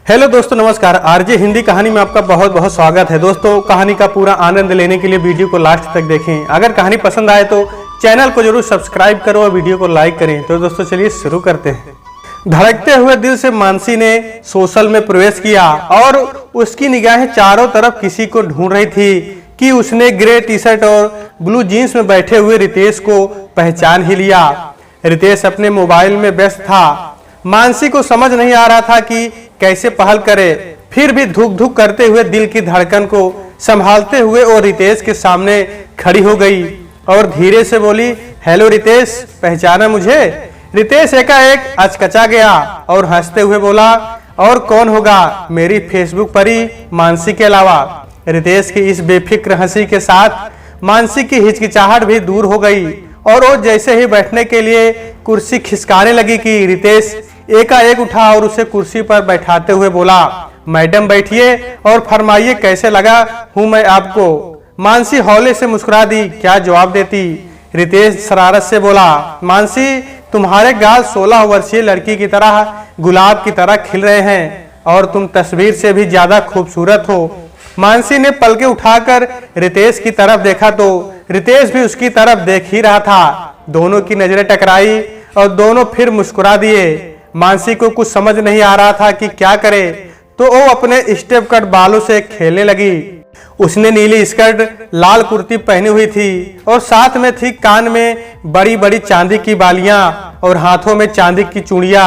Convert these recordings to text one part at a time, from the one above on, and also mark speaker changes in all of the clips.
Speaker 1: Hello दोस्तों, नमस्कार। RJ Hindi कहानी में आपका बहुत बहुत स्वागत है। दोस्तों, कहानी का पूरा आनंद लेने के लिए वीडियो को लास्ट तक देखें। अगर कहानी पसंद आए तो चैनल को जरूर सब्सक्राइब करो और वीडियो को लाइक करें। तो दोस्तों चलिए शुरू करते हैं। धड़कते हुए दिल से मानसी ने सोशल में प्रवेश किया और उसकी निगाहें चारों तरफ किसी को ढूंढ रही थी कि उसने ग्रे टी शर्ट और ब्लू जीन्स में बैठे हुए रितेश को पहचान ही लिया। रितेश अपने मोबाइल में व्यस्त था। मानसी को समझ नहीं आ रहा था कि कैसे पहल करे। फिर भी धुक धुक करते हुए दिल की धड़कन को संभालते हुए और रितेश के सामने खड़ी हो गई और धीरे से बोली, हेलो रितेश, पहचाना मुझे? रितेश एकाएक अचकचा गया और हंसते हुए बोला, और कौन होगा मेरी फेसबुक परी मानसी के अलावा। रितेश की इस बेफिक्र हंसी के साथ मानसी की हिचकिचाहट भी दूर हो गई और वो जैसे ही बैठने के लिए कुर्सी खिसकाने लगी कि रितेश एकाएक उठा और उसे कुर्सी पर बैठाते हुए बोला, मैडम बैठिए और फरमाइए कैसे लगा हूं मैं आपको। मानसी हौले से मुस्कुरा दी। क्या जवाब देती? रितेश शरारत से बोला, मानसी तुम्हारे गाल 16 वर्षीय लड़की की तरह गुलाब की तरह खिल रहे हैं और तुम तस्वीर से भी ज्यादा खूबसूरत हो। मानसी ने पलके उठाकर रितेश की तरफ देखा तो रितेश भी उसकी तरफ देख ही रहा था। दोनों की नजरें टकराई और दोनों फिर मुस्कुरा दिए। मानसी को कुछ समझ नहीं आ रहा था कि क्या करे, तो वो अपने स्टेप कट बालों से खेलने लगी। उसने नीली स्कर्ट, लाल कुर्ती पहनी हुई थी और साथ में थी कान में बड़ी बड़ी चांदी की बालियां और हाथों में चांदी की चूड़ियां।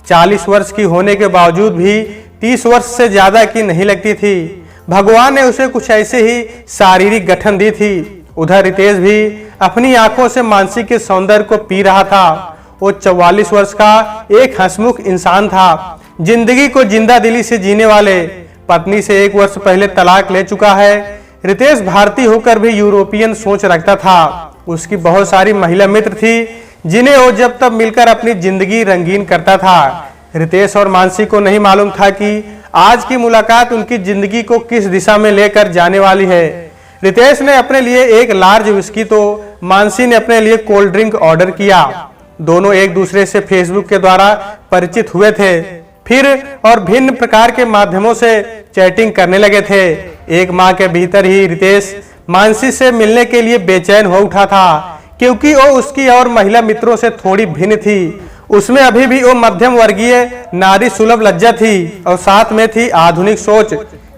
Speaker 1: 40 वर्ष की होने के बावजूद भी 30 वर्ष से ज्यादा की नहीं लगती थी। भगवान ने उसे कुछ ऐसे ही शारीरिक गठन दी थी। उधर रितेश भी अपनी आंखों से मानसी के सौंदर्य को पी रहा था। वो 44 वर्ष का एक हंसमुख इंसान था, जिंदगी को जिंदा दिली से जीने वाले। पत्नी से 1 वर्ष पहले तलाक ले चुका है। रितेश भारतीय होकर भी यूरोपियन सोच रखता था। उसकी बहुत सारी महिला मित्र थी जिन्हें वो जब तब मिलकर अपनी जिंदगी रंगीन करता था। रितेश और मानसी को नहीं मालूम था कि आज की मुलाकात उनकी जिंदगी को किस दिशा में लेकर जाने वाली है। रितेश ने अपने लिए एक लार्ज विस्की तो मानसी ने अपने लिए कोल्ड ड्रिंक ऑर्डर किया। दोनों एक दूसरे से फेसबुक के द्वारा परिचित हुए थे, फिर और भिन्न प्रकार के माध्यमों से चैटिंग करने लगे थे। एक माह के भीतर ही रितेश मानसी से मिलने के लिए बेचैन हो उठा था, क्योंकि वो उसकी और महिला मित्रों से थोड़ी भिन्न थी। उसमें अभी भी वो मध्यम वर्गीय नारी सुलभ लज्जा थी और साथ में थी आधुनिक सोच,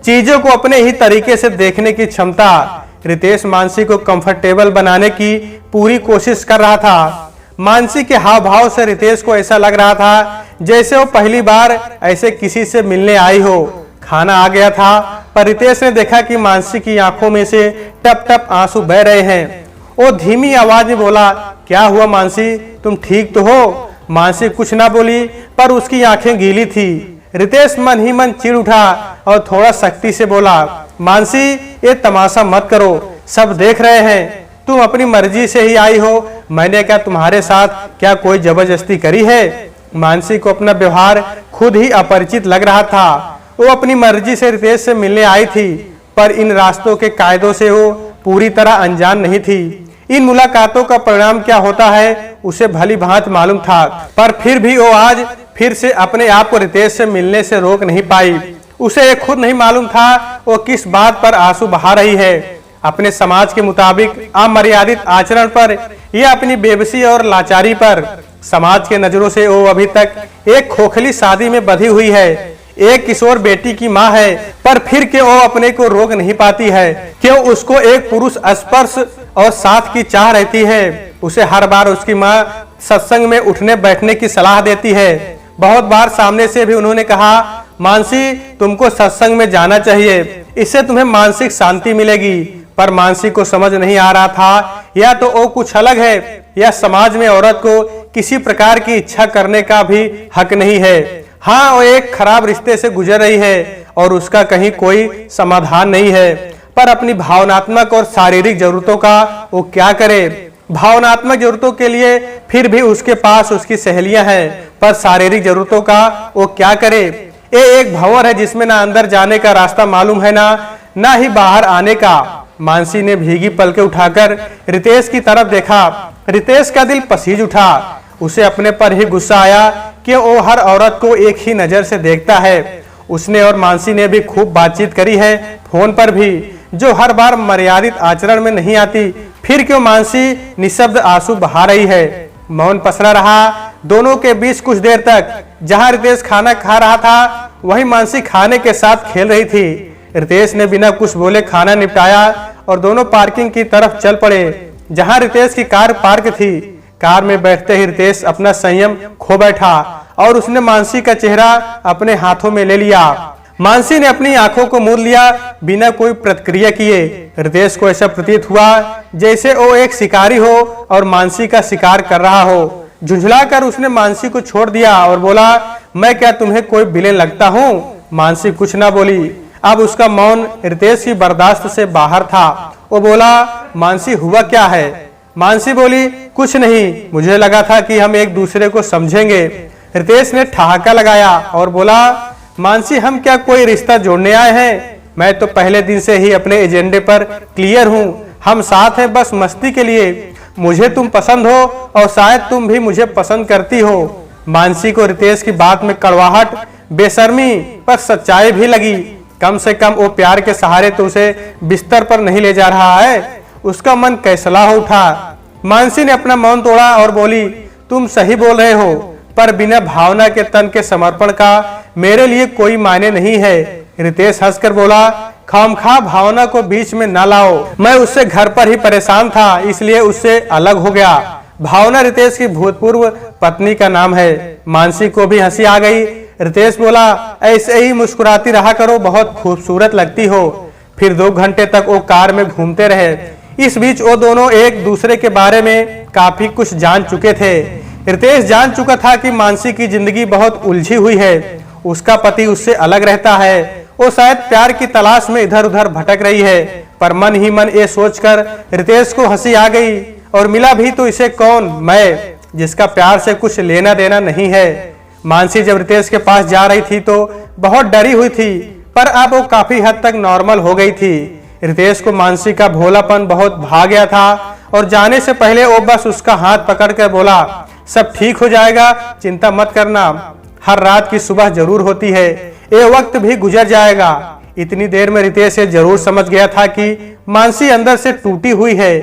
Speaker 1: चीजों को अपने ही तरीके से देखने की क्षमता। रितेश मानसी को कंफर्टेबल बनाने की पूरी कोशिश कर रहा था। मानसी के हाव भाव से रितेश को ऐसा लग रहा था जैसे वो पहली बार ऐसे किसी से मिलने आई हो। खाना आ गया था, पर रितेश ने देखा कि मानसी की आंखों में से टप टप आंसू बह रहे हैं। वो धीमी आवाज में बोला, क्या हुआ मानसी, तुम ठीक तो हो? मानसी कुछ ना बोली, पर उसकी आंखें गीली थी। रितेश मन ही मन चिढ़ उठा और थोड़ा सख्ती से बोला, मानसी ये तमाशा मत करो, सब देख रहे हैं, तुम अपनी मर्जी से ही आई हो, मैंने क्या तुम्हारे साथ क्या कोई जबरदस्ती करी है? मानसी को अपना व्यवहार खुद ही अपरिचित लग रहा था। वो अपनी मर्जी से रितेश से मिलने आई थी, पर इन रास्तों के कायदों से वो पूरी तरह अनजान नहीं थी। इन मुलाकातों का परिणाम क्या होता है उसे भली भांति मालूम था, पर फिर भी वो आज फिर से अपने आप को रितेश से मिलने से रोक नहीं पाई। उसे ये खुद नहीं मालूम था वो किस बात पर आंसू बहा रही है, अपने समाज के मुताबिक अमर्यादित आचरण पर या अपनी बेबसी और लाचारी पर। समाज के नजरों से वो अभी तक एक खोखली शादी में बंधी हुई है, एक किशोर बेटी की माँ है, पर फिर क्यों वो अपने को रोक नहीं पाती है? क्यों उसको एक पुरुष स्पर्श और साथ की चाह रहती है? उसे हर बार उसकी माँ सत्संग में उठने बैठने की सलाह देती है। बहुत बार सामने से भी उन्होंने कहा, मानसी तुमको सत्संग में जाना चाहिए, इससे तुम्हें मानसिक शांति मिलेगी। पर मानसी को समझ नहीं आ रहा था, या तो वो कुछ अलग है या समाज में औरत को किसी प्रकार की इच्छा करने का भी हक नहीं है। हाँ, वो एक खराब रिश्ते से गुजर रही है और उसका कहीं कोई समाधान नहीं है, पर अपनी भावनात्मक और शारीरिक जरूरतों का वो क्या करे? भावनात्मक जरूरतों के लिए फिर भी उसके पास उसकी सहेलियां हैं, पर शारीरिक जरूरतों का वो क्या करे? ये एक भंवर है जिसमें ना अंदर जाने का रास्ता मालूम है ना ही बाहर आने का। मानसी ने भीगी पलके उठाकर रितेश की तरफ देखा। रितेश का दिल पसीज उठा। उसे अपने पर ही गुस्सा आया कि वो हर औरत को एक ही नजर से देखता है उसने और मानसी ने भी खूब बातचीत करी है, फोन पर भी, जो हर बार मर्यादित आचरण में नहीं आती। फिर क्यों मानसी निशब्द आंसू बहा रही है। मौन पसरा रहा दोनों के बीच कुछ देर तक। जहां रितेश खाना खा रहा था वहीं मानसी खाने के साथ खेल रही थी। रितेश ने बिना कुछ बोले खाना निपटाया और दोनों पार्किंग की तरफ चल पड़े, जहां रितेश की कार पार्क थी। कार में बैठते ही रितेश अपना संयम खो बैठा और उसने मानसी का चेहरा अपने हाथों में ले लिया। मानसी ने अपनी आंखों को मूंद लिया बिना कोई प्रतिक्रिया किए। रितेश को ऐसा प्रतीत हुआ जैसे वो एक शिकारी हो और मानसी का शिकार कर रहा हो। झुंझलाकर उसने मानसी को छोड़ दिया और बोला, मैं क्या तुम्हें कोई विलेन लगता हूँ? मानसी कुछ ना बोली। अब उसका मौन रितेश की बर्दाश्त से बाहर था। वो बोला, मानसी हुआ क्या है? मानसी बोली, कुछ नहीं, मुझे लगा था कि हम एक दूसरे को समझेंगे। रितेश ने ठहाका लगाया और बोला, मानसी हम क्या कोई रिश्ता जोड़ने आए हैं? मैं तो पहले दिन से ही अपने एजेंडे पर क्लियर हूँ। हम साथ हैं बस मस्ती के लिए। मुझे तुम पसंद हो और शायद तुम भी मुझे पसंद करती हो। मानसी को रितेश की बात में कड़वाहट, बेशर्मी पर सच्चाई भी लगी। कम से कम वो प्यार के सहारे तो उसे बिस्तर पर नहीं ले जा रहा है। उसका मन कैसला हो उठा। मानसी ने अपना मौन तोड़ा और बोली, तुम सही बोल रहे हो, पर बिना भावना के तन के समर्पण का मेरे लिए कोई मायने नहीं है। रितेश हंसकर बोला, खामखा भावना को बीच में न लाओ। मैं उससे घर पर ही परेशान था, इसलिए उससे अलग हो गया। भावना रितेश की भूतपूर्व पत्नी का नाम है। मानसी को भी हंसी आ गई। रितेश बोला, ऐसे ही मुस्कुराती रहा करो, बहुत खूबसूरत लगती हो। फिर 2 घंटे तक वो कार में घूमते रहे। इस बीच वो दोनों एक दूसरे के बारे में काफी कुछ जान चुके थे। रितेश जान चुका था कि मानसी की जिंदगी बहुत उलझी हुई है। उसका पति उससे अलग रहता है। वो शायद प्यार की तलाश में इधर उधर भटक रही है। पर मन ही मन ये सोचकर रितेश को हंसी आ गई, और मिला भी तो इसे कौन, मैं, जिसका प्यार से कुछ लेना देना नहीं है। मानसी जब रितेश के पास जा रही थी तो बहुत डरी हुई थी, पर अब वो काफी हद तक नॉर्मल हो गई थी। रितेश को मानसी का भोलापन बहुत भा गया था और जाने से पहले वो बस उसका हाथ पकड़कर बोला, सब ठीक हो जाएगा, चिंता मत करना। हर रात की सुबह जरूर होती है, ये वक्त भी गुजर जाएगा। इतनी देर में रितेश ये जरूर समझ गया था कि मानसी अंदर से टूटी हुई है।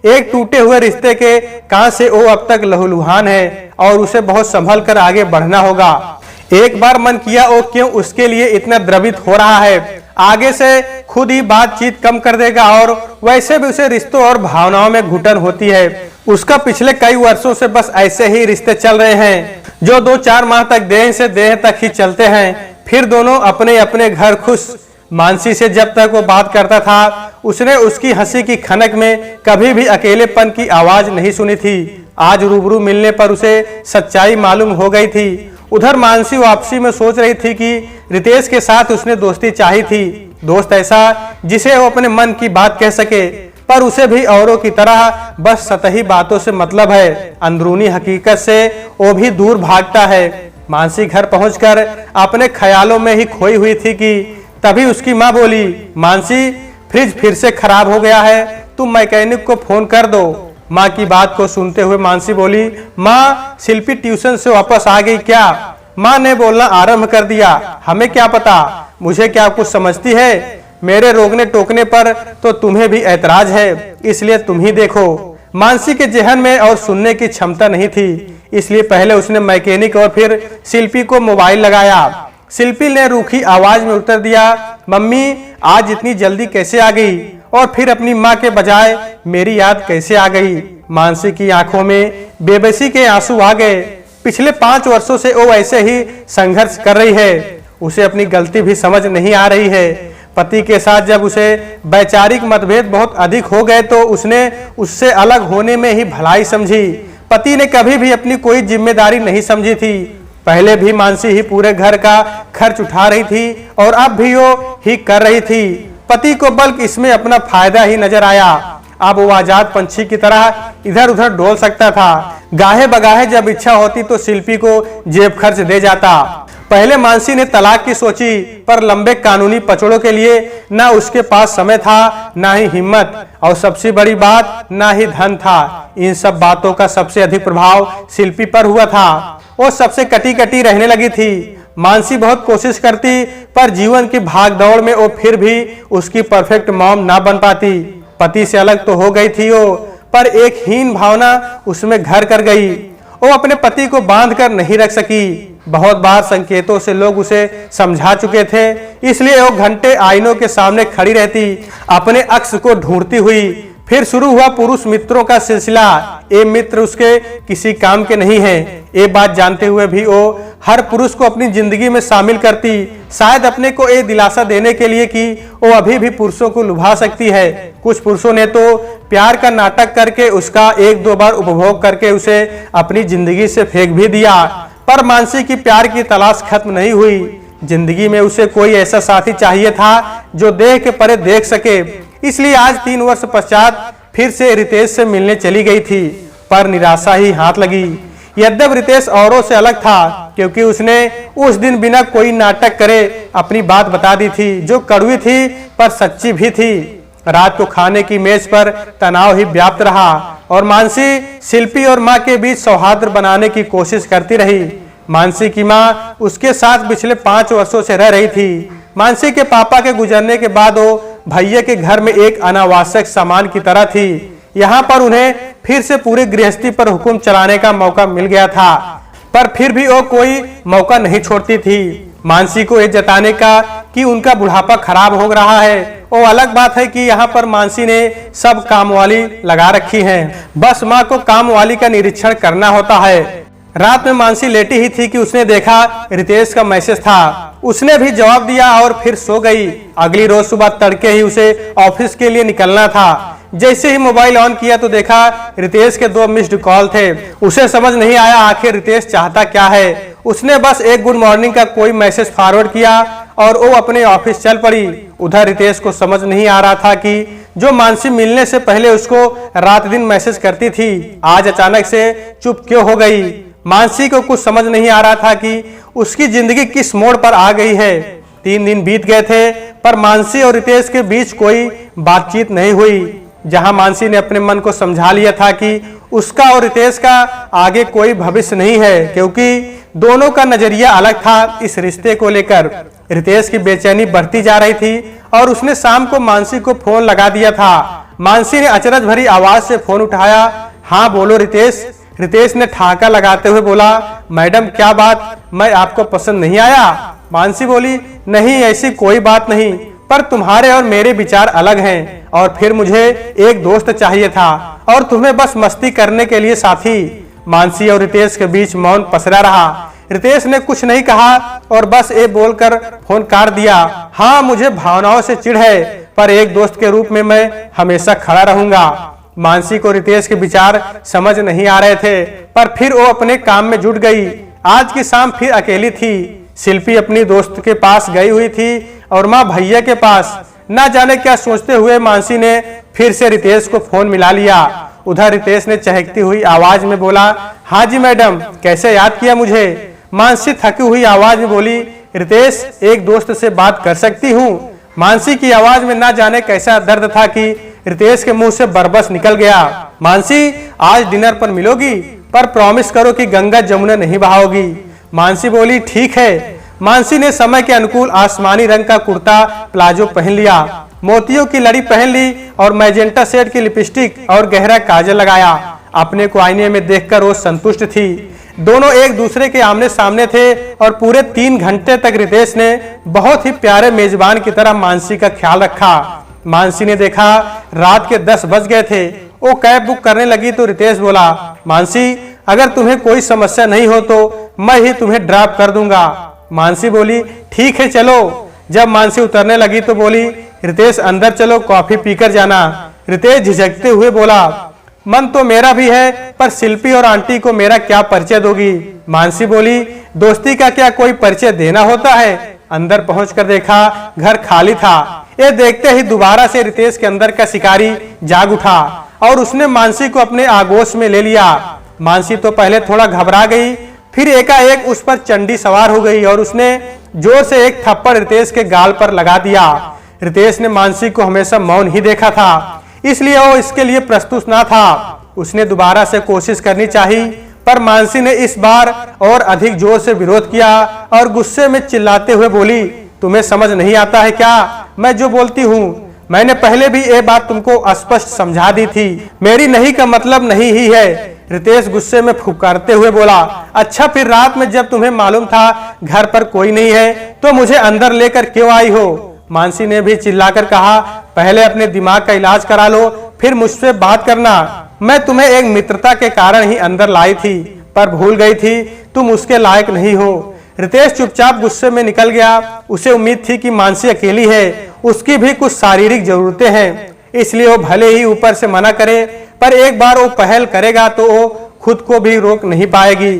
Speaker 1: एक टूटे हुए रिश्ते के कांच से वो अब तक लहूलुहान है और उसे बहुत संभल कर आगे बढ़ना होगा। एक बार मन किया वो क्यों उसके लिए इतना द्रवित हो रहा है, आगे से खुद ही बातचीत कम कर देगा। और वैसे भी उसे रिश्तों और भावनाओं में घुटन होती है। उसका पिछले कई वर्षों से बस ऐसे ही रिश्ते चल रहे हैं, जो 2-4 माह तक देह से देह तक ही चलते हैं, फिर दोनों अपने अपने घर खुश। मानसी से जब तक वो बात करता था, उसने उसकी हंसी की खनक में कभी भी अकेलेपन की आवाज नहीं सुनी थी। आज रूबरू मिलने पर उसे सच्चाई मालूम हो गई थी। उधर मानसी वापसी में सोच रही थी कि रितेश के साथ उसने दोस्ती चाही थी, दोस्त ऐसा जिसे वो अपने मन की बात कह सके। पर उसे भी औरों की तरह बस सतही बातों से मतलब है, अंदरूनी हकीकत से वो भी दूर भागता है। मानसी घर पहुंचकर अपने ख्यालों में ही खोई हुई थी कि तभी उसकी माँ बोली, मानसी फ्रिज फिर से खराब हो गया है, तुम मैकेनिक को फोन कर दो। माँ की बात को सुनते हुए मानसी बोली, माँ शिल्पी ट्यूशन से वापस आ गई क्या? माँ ने बोलना आरंभ कर दिया, हमें क्या पता, मुझे क्या कुछ समझती है? मेरे रोकने टोकने पर तो तुम्हें भी ऐतराज है, इसलिए तुम ही देखो। मानसी के जहन में और सुनने की क्षमता नहीं थी, इसलिए पहले उसने मैकेनिक और फिर शिल्पी को मोबाइल लगाया। शिल्पी ने रूखी आवाज में उत्तर दिया, मम्मी आज इतनी जल्दी कैसे आ गई? और फिर अपनी माँ के बजाय मेरी याद कैसे आ गई? मानसी की आंखों में बेबसी के आंसू आ गए। पिछले 5 वर्षों से वो ऐसे ही संघर्ष कर रही है। उसे अपनी गलती भी समझ नहीं आ रही है। पति के साथ जब उसे वैचारिक मतभेद बहुत अधिक हो गए तो उसने उससे अलग होने में ही भलाई समझी। पति ने कभी भी अपनी कोई जिम्मेदारी नहीं समझी थी। पहले भी मानसी ही पूरे घर का खर्च उठा रही थी और अब भी वो ही कर रही थी। पति को बल्कि इसमें अपना फायदा ही नजर आया। अब वो आजाद पंछी की तरह इधर उधर डोल सकता था। गाहे बगाहे जब इच्छा होती तो शिल्पी को जेब खर्च दे जाता। पहले मानसी ने तलाक की सोची, पर लंबे कानूनी पचड़ों के लिए ना उसके पास समय था, ना ही हिम्मत, और सबसे बड़ी बात ना ही धन था। इन सब बातों का सबसे अधिक प्रभाव शिल्पी पर हुआ था। वो सबसे कटी कटी रहने लगी थी। मानसी बहुत कोशिश करती, पर जीवन की भागदौड़ में वो फिर भी उसकी परफेक्ट मॉम ना बन पाती। पति से अलग तो हो गई थी वो, पर एक हीन भावना उसमें घर कर गई। वो अपने पति को बांध कर नहीं रख सकी। बहुत बार संकेतों से लोग उसे समझा चुके थे, इसलिए वो घंटे आईनों के सामने खड़ी रहती, अपने अक्स को ढूंढती हुई। फिर शुरू हुआ पुरुष मित्रों का सिलसिला। ये मित्र उसके किसी काम के नहीं है। ये बात जानते हुए भी वो हर पुरुष को अपनी जिंदगी में शामिल करती, शायद अपने को ये दिलासा देने के लिए कि वो अभी भी पुरुषों को लुभा सकती है। कुछ पुरुषों ने तो प्यार का नाटक करके उसका एक दो बार उपभोग करके उसे अपनी जिंदगी से फेंक भी दिया, पर मानसी की प्यार की तलाश खत्म नहीं हुई। जिंदगी में उसे कोई ऐसा साथी चाहिए था जो देह के परे देख सके, इसलिए आज 3 वर्ष पश्चात फिर से रितेश से मिलने चली गई थी, पर निराशा ही हाथ लगी। यद्यप रितेश औरों से अलग था, क्योंकि उसने उस दिन बिना कोई नाटक करे अपनी बात बता दी थी, जो कड़वी थी पर सच्ची भी थी। रात को खाने की मेज पर तनाव ही व्याप्त रहा और मानसी शिल्पी और माँ के बीच सौहार्द बनाने की कोशिश करती रही। मानसी की माँ उसके साथ पिछले 5 वर्षों से रह रही थी। मानसी के पापा के गुजरने के बाद वो भैया के घर में एक अनावश्यक सामान की तरह थी। यहाँ पर उन्हें फिर से पूरी गृहस्थी पर हुक्म चलाने का मौका मिल गया था, पर फिर भी वो कोई मौका नहीं छोड़ती थी। मानसी को ये जताने का कि उनका बुढ़ापा खराब हो रहा है। वो अलग बात है कि यहाँ पर मानसी ने सब कामवाली लगा रखी है, बस माँ को कामवाली का निरीक्षण करना होता है। रात में मानसी लेटी ही थी कि उसने देखा रितेश का मैसेज था। उसने भी जवाब दिया और फिर सो गई। अगली रोज सुबह तड़के ही उसे ऑफिस के लिए निकलना था। जैसे ही मोबाइल ऑन किया तो देखा रितेश के 2 मिस्ड कॉल थे। उसे समझ नहीं आया आखिर रितेश चाहता क्या है। उसने बस एक गुड मॉर्निंग का कोई मैसेज फॉरवर्ड किया और वो अपने ऑफिस चल पड़ी। उधर रितेश को समझ नहीं आ रहा था कि जो मानसी मिलने से पहले उसको रात दिन मैसेज करती थी, आज अचानक से चुप क्यों हो गई। मानसी को कुछ समझ नहीं आ रहा था कि उसकी जिंदगी किस मोड़ पर आ गई है। 3 दिन बीत गए थे, पर मानसी और रितेश के बीच कोई बातचीत नहीं हुई। जहां मानसी ने अपने मन को समझा लिया था कि उसका और रितेश का आगे कोई भविष्य नहीं है, क्योंकि दोनों का नजरिया अलग था इस रिश्ते को लेकर। रितेश की बेचैनी बढ़ती जा रही थी और उसने शाम को मानसी को फोन लगा दिया था। मानसी ने अचरज भरी आवाज से फोन उठाया। हाँ बोलो रितेश। रितेश ने ठहाका लगाते हुए बोला, मैडम क्या बात, मैं आपको पसंद नहीं आया। मानसी बोली, नहीं ऐसी कोई बात नहीं, पर तुम्हारे और मेरे विचार अलग हैं और फिर मुझे एक दोस्त चाहिए था और तुम्हें बस मस्ती करने के लिए साथी। मानसी और रितेश के बीच मौन पसरा रहा। रितेश ने कुछ नहीं कहा और बस ये बोलकर फोन काट दिया। हाँ मुझे भावनाओं से चिढ़ है, पर एक दोस्त के रूप में मैं हमेशा खड़ा रहूंगा। मानसी को रितेश के विचार समझ नहीं आ रहे थे, पर फिर वो अपने काम में जुट गई। आज की शाम फिर अकेली थी। शिल्पी अपनी दोस्त के पास गई हुई थी और माँ भैया के पास। न जाने क्या सोचते हुए मानसी ने फिर से रितेश को फोन मिला लिया। उधर रितेश ने चहकती हुई आवाज में बोला, हाँ जी मैडम, कैसे याद किया मुझे। मानसी थकी हुई आवाज में बोली, रितेश एक दोस्त से बात कर सकती हूँ। मानसी की आवाज में ना जाने कैसा दर्द था कि रितेश के मुंह से बरबस निकल गया। मानसी आज डिनर पर मिलोगी, पर प्रॉमिस करो कि गंगा जमुना नहीं बहाओगी। मानसी बोली, ठीक है। मानसी ने समय के अनुकूल आसमानी रंग का कुर्ता प्लाजो पहन लिया, मोतियों की लड़ी पहन ली और मैजेंटा शेड की लिपस्टिक और गहरा काजल लगाया। अपने को आईने में देखकर वो संतुष्ट थी। दोनों एक दूसरे के आमने सामने थे और पूरे 3 घंटे तक रितेश ने बहुत ही प्यारे मेजबान की तरह मानसी का ख्याल रखा। मानसी ने देखा रात के 10 बज गए थे। वो कैब बुक करने लगी तो रितेश बोला, मानसी अगर तुम्हें कोई समस्या नहीं हो तो मैं ही तुम्हें ड्रॉप कर दूंगा। मानसी बोली, ठीक है चलो। जब मानसी उतरने लगी तो बोली, रितेश अंदर चलो, कॉफी पीकर जाना। रितेश झिझकते हुए बोला, मन तो मेरा भी है, पर शिल्पी और आंटी को मेरा क्या परिचय दोगी। मानसी बोली, दोस्ती का क्या कोई परिचय देना होता है। अंदर पहुंचकर देखा घर खाली था। ये देखते ही दोबारा से रितेश के अंदर का शिकारी जाग उठा और उसने मानसी को अपने आगोश में ले लिया। मानसी तो पहले थोड़ा घबरा गई, फिर एकाएक उस पर चंडी सवार हो गई और उसने जोर से एक थप्पड़ रितेश के गाल पर लगा दिया। रितेश ने मानसी को हमेशा मौन ही देखा था, इसलिए वो इसके लिए प्रस्तुत ना था। उसने दोबारा से कोशिश करनी चाहिए, पर मानसी ने इस बार और अधिक जोर से विरोध किया और गुस्से में चिल्लाते हुए बोली, तुम्हें समझ नहीं आता है क्या मैं जो बोलती हूँ? मैंने पहले भी ये बात तुमको स्पष्ट समझा दी थी। मेरी नहीं का मतलब नहीं ही है। रितेश गुस्से में फुफकारते हुए बोला, अच्छा फिर रात में जब तुम्हें मालूम था घर पर कोई नहीं है तो मुझे अंदर लेकर क्यों आई हो? मानसी ने भी चिल्लाकर कहा, पहले अपने दिमाग का इलाज करा लो फिर मुझसे बात करना। मैं तुम्हें एक मित्रता के कारण ही अंदर लाई थी, पर भूल गई थी तुम उसके लायक नहीं हो। रितेश चुपचाप गुस्से में निकल गया। उसे उम्मीद थी कि मानसी अकेली है, उसकी भी कुछ शारीरिक जरूरतें हैं, इसलिए वो भले ही ऊपर से मना करे, पर एक बार वो पहल करेगा तो वो खुद को भी रोक नहीं पाएगी।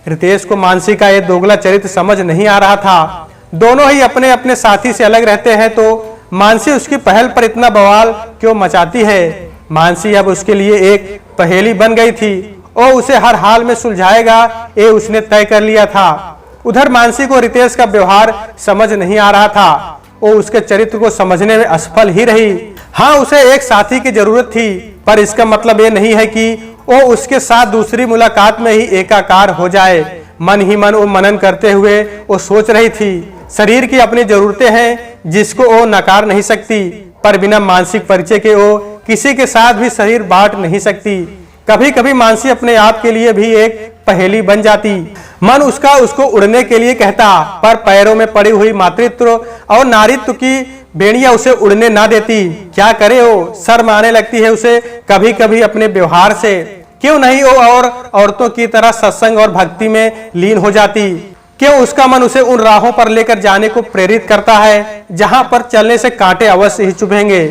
Speaker 1: रितेश को मानसी का ये दोगला चरित्र समझ नहीं आ रहा था। दोनों ही अपने अपने साथी से अलग रहते हैं तो मानसी उसकी पहल पर इतना बवाल क्यों मचाती है? मानसी अब उसके लिए एक पहेली बन गई थी और उसे हर हाल में सुलझाएगा ये उसने तय कर लिया था। उधर मानसी को रितेश का व्यवहार समझ नहीं आ रहा था। वो उसके चरित्र को समझने में असफल ही रही। हाँ, उसे एक साथी की जरूरत थी, पर इसका मतलब ये नहीं है कि वो उसके साथ दूसरी मुलाकात में ही एकाकार हो जाए। मन ही मन वो मनन करते हुए वो सोच रही थी, शरीर की अपनी जरूरतें हैं जिसको वो नकार नहीं सकती, पर बिना मानसिक परिचय के वो किसी के साथ भी शरीर बांट नहीं सकती। कभी कभी मानसी अपने आप के लिए भी एक पहेली बन जाती। मन उसको उड़ने के लिए कहता, पर पैरों में पड़ी हुई मातृत्व और नारीत्व की बेड़ियां उसे उड़ने ना देती। क्या करे वो? शर्म आने लगती है उसे कभी कभी अपने व्यवहार से। क्यों नहीं वो और औरतों की तरह सत्संग और भक्ति में लीन हो जाती? क्यों उसका मन उसे उन राहों पर लेकर जाने को प्रेरित करता है जहां पर चलने से कांटे अवश्य ही चुभेंगे।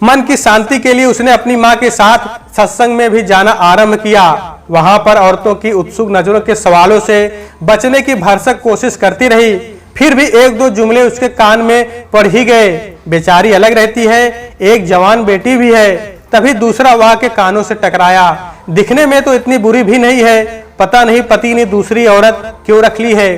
Speaker 1: मन की शांति के लिए उसने अपनी माँ के साथ सत्संग में भी जाना आरंभ किया। वहां पर औरतों की उत्सुक नजरों के सवालों से बचने की भरसक कोशिश करती रही, फिर भी एक दो जुमले उसके कान में पड़ ही गए। बेचारी अलग रहती है, एक जवान बेटी भी है। तभी दूसरा वह के कानों से टकराया, दिखने में तो इतनी बुरी भी नहीं है, पता नहीं पति ने दूसरी औरत क्यों रख ली है।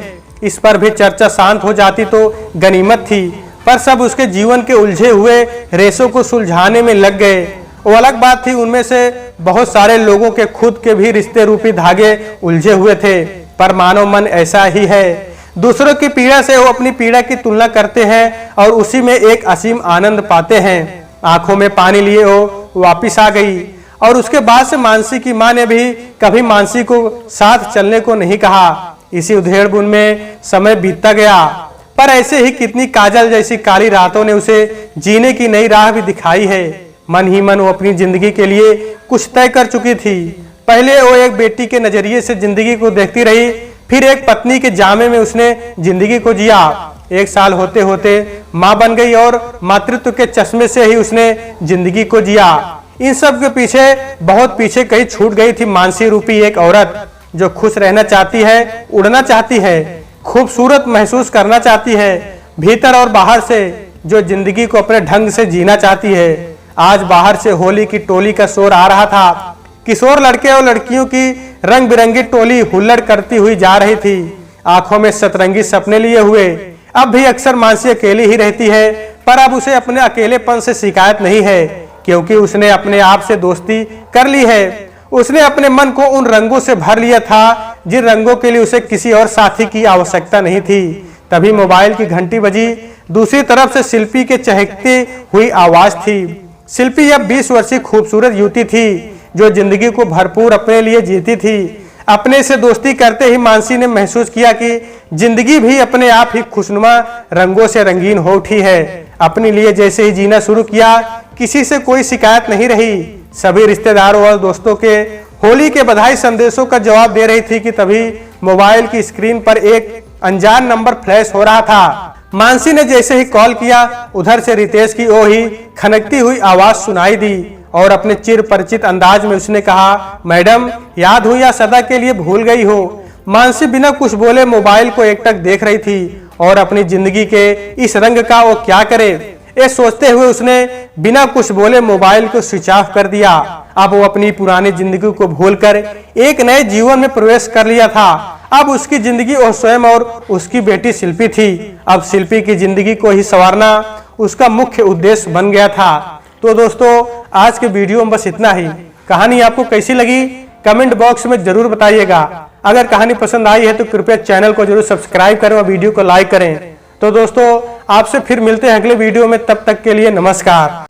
Speaker 1: इस पर भी चर्चा शांत हो जाती तो गनीमत थी, पर सब उसके जीवन के उलझे हुए रेशों को सुलझाने में लग गए। वो अलग बात थी, उनमें से बहुत सारे लोगों के खुद के भी रिश्ते रूपी धागे उलझे हुए थे, पर मानव मन ऐसा ही है। दूसरों की पीड़ा से वो अपनी पीड़ा की तुलना करते हैं और उसी में एक असीम आनंद पाते हैं। आंखों में पानी लिए वो वापिस आ गई और उसके बाद से मानसी की माँ ने भी कभी मानसी को साथ चलने को नहीं कहा। इसी उधेड़-बुन में समय बीतता गया, पर ऐसे ही कितनी काजल जैसी काली रातों ने उसे जीने की नई राह भी दिखाई है। मन ही मन वो अपनी जिंदगी के लिए कुछ तय कर चुकी थी। पहले वो एक बेटी के नजरिए से जिंदगी को देखती रही, फिर एक पत्नी के जामे में उसने जिंदगी को जिया। 1 साल होते होते माँ बन गई और मातृत्व के चश्मे से ही उसने जिंदगी को जिया। इन सब के पीछे बहुत पीछे कहीं छूट गई थी मानसी रूपी एक औरत, जो खुश रहना चाहती है, उड़ना चाहती है, खूबसूरत महसूस करना चाहती है, भीतर और बाहर से, जो जिंदगी को अपने ढंग से जीना चाहती है। आज बाहर से होली की टोली का शोर आ रहा था। किशोर लड़के और लड़कियों की रंग बिरंगी टोली हुल्लड़ करती हुई जा रही थी, आंखों में सतरंगी सपने लिए हुए। अब भी अक्सर मानसी अकेली ही रहती है, पर अब उसे अपने अकेलेपन से शिकायत नहीं है, क्योंकि उसने अपने आप से दोस्ती कर ली है। उसने अपने मन को उन रंगों से भर लिया था जिन रंगों के लिए उसे किसी और साथी की आवश्यकता नहीं थी। तभी मोबाइल की घंटी बजी। दूसरी तरफ से शिल्पी के चहकती हुई आवाज थी। शिल्पी अब 20 वर्षीय खूबसूरत युवती थी, जो जिंदगी को भरपूर अपने लिए जीती थी। अपने से दोस्ती करते ही मानसी ने महसूस किया कि जिंदगी भी अपने आप ही खुशनुमा रंगों से रंगीन हो उठी है। अपने लिए जैसे ही जीना शुरू किया, किसी से कोई शिकायत नहीं रही। सभी रिश्तेदारों और दोस्तों के होली के बधाई संदेशों का जवाब दे रही थी कि तभी मोबाइल की स्क्रीन पर एक अनजान नंबर फ्लैश हो रहा था। मानसी ने जैसे ही कॉल किया, उधर से रितेश की ओर ही खनकती हुई आवाज सुनाई दी और अपने चिर परिचित अंदाज में उसने कहा, मैडम याद हुई या सदा के लिए भूल गई हो? मानसी बिना कुछ बोले मोबाइल को एकटक देख रही थी और अपनी जिंदगी के इस रंग का वो क्या करे, ये सोचते हुए उसने बिना कुछ बोले मोबाइल को स्विच ऑफ कर दिया। अब वो अपनी पुरानी जिंदगी को भूलकर एक नए जीवन में प्रवेश कर लिया था। अब उसकी जिंदगी और स्वयं और उसकी बेटी शिल्पी थी। अब शिल्पी की जिंदगी को ही संवारना उसका मुख्य उद्देश्य बन गया था। तो दोस्तों, आज के वीडियो में बस इतना ही। कहानी आपको कैसी लगी कमेंट बॉक्स में जरूर बताइएगा। अगर कहानी पसंद आई है तो कृपया चैनल को जरूर सब्सक्राइब करें और वीडियो को लाइक करें। तो दोस्तों आपसे फिर मिलते हैं अगले वीडियो में, तब तक के लिए नमस्कार।